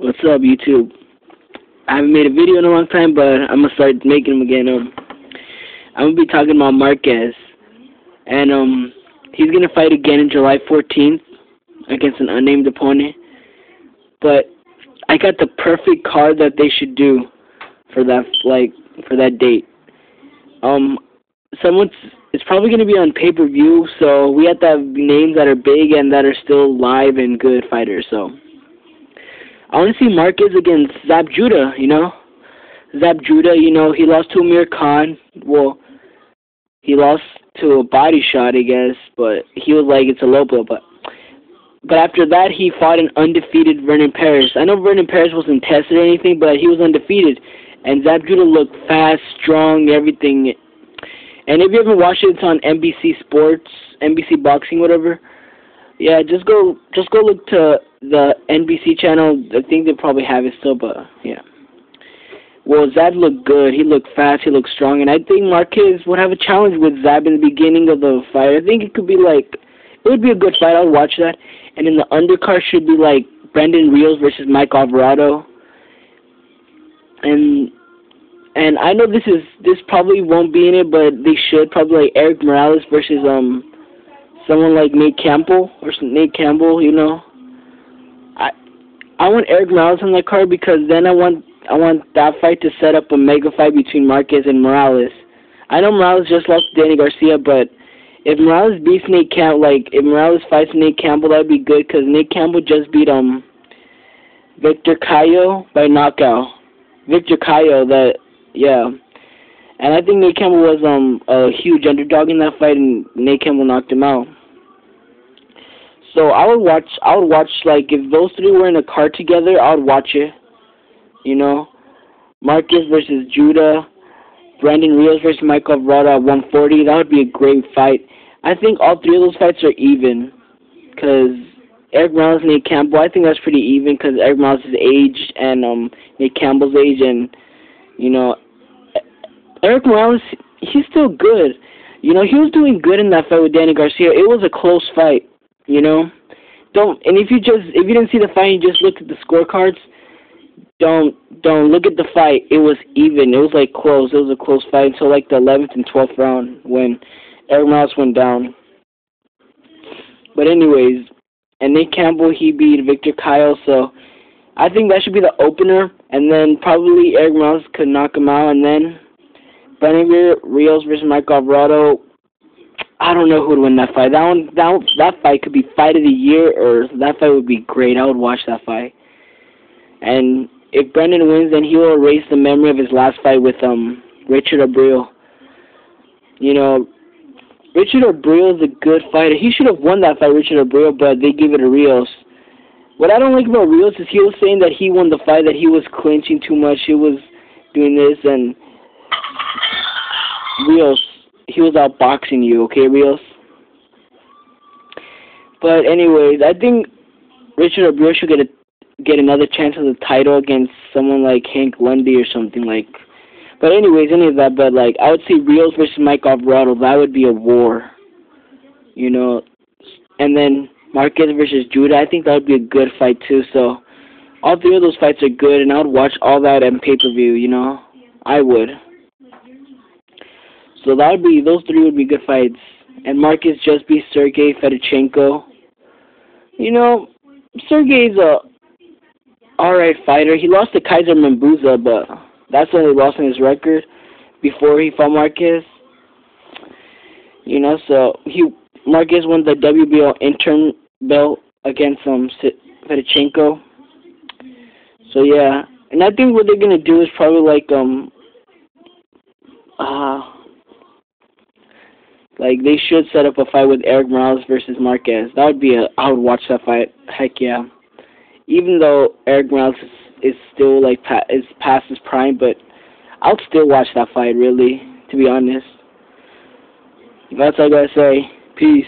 What's up, YouTube? I haven't made a video in a long time, but I'm gonna start making them again. I'm gonna be talking about Marquez, and he's gonna fight again in July 14th against an unnamed opponent. But I got the perfect card that they should do for that, for that date. It's probably gonna be on pay-per-view, so we have to have names that are big and that are still live and good fighters. So I want to see Marquez against Zab Judah, Zab Judah, he lost to Amir Khan. Well, he lost to a body shot, I guess, but he was like, it's a low blow. But after that, he fought an undefeated Vernon Paris. I know Vernon Paris wasn't tested or anything, but he was undefeated. And Zab Judah looked fast, strong, everything. And if you haven't watched it, it's on NBC Sports, NBC Boxing, whatever. Yeah, just go look to the NBC channel. I think they probably have it still, but yeah. Well, Zab looked good. He looked fast. He looked strong. And I think Marquez would have a challenge with Zab in the beginning of the fight. I think it would be a good fight. I would watch that. And in the undercard should be like Brendan Rios versus Mike Alvarado. And I know this probably won't be in it, but they should probably like Eric Morales versus someone like Nate Campbell. I want Eric Morales on that card because then I want that fight to set up a mega fight between Marquez and Morales. I know Morales just lost to Danny Garcia, but if Morales beats Nate Campbell, if Morales fights Nate Campbell, that'd be good because Nate Campbell just beat Victor Cayo by knockout. Victor Cayo, yeah. And I think Nate Campbell was a huge underdog in that fight, and Nate Campbell knocked him out. So I would watch like if those three were in a card together, I would watch it. Marquez versus Judah, Brandon Rios versus Mike Alvarado at 140. That would be a great fight. I think all three of those fights are even, because Eric Morales and Nate Campbell, I think that's pretty even because Eric Morales is aged and Nate Campbell's age, and Eric Morales, he's still good. He was doing good in that fight with Danny Garcia. It was a close fight, And if you didn't see the fight, you just looked at the scorecards. Don't look at the fight. It was even. It was like close. It was a close fight until like the 11th and 12th round when Eric Morales went down. But anyways, and Nate Campbell, he beat Victor Cayo, so I think that should be the opener, and then probably Eric Morales could knock him out, and then Brandon Rios versus Mike Alvarado. I don't know who would win that fight. That fight could be fight of the year, or that fight would be great. I would watch that fight. And if Brendan wins, then he will erase the memory of his last fight with Richard Abreu. Richard Abreu is a good fighter. He should have won that fight, Richard Abreu, but they gave it to Rios. What I don't like about Rios is he was saying that he won the fight, that he was clinching too much, he was doing this, and Rios, he was outboxing you, okay, Rios? But anyways, I think Richard Abreu should get another chance at the title against someone like Hank Lundy or something like. But anyways, I would say Rios versus Mike Alvarado. That would be a war, And then Marquez versus Judah. I think that would be a good fight too. So all three of those fights are good, and I would watch all that on pay-per-view. I would. So those three would be good fights. And Marquez just beat Sergey Fedorchenko. Sergey's a alright fighter. He lost to Kaiser Mambuza, but that's the only loss in his record before he fought Marquez. So Marquez won the WBO interim belt against Fedorchenko. So yeah, and I think what they're gonna do is probably they should set up a fight with Eric Morales versus Marquez. I would watch that fight. Heck yeah. Even though Eric Morales is still is past his prime, but I'll still watch that fight, really, to be honest. That's all I gotta say. Peace.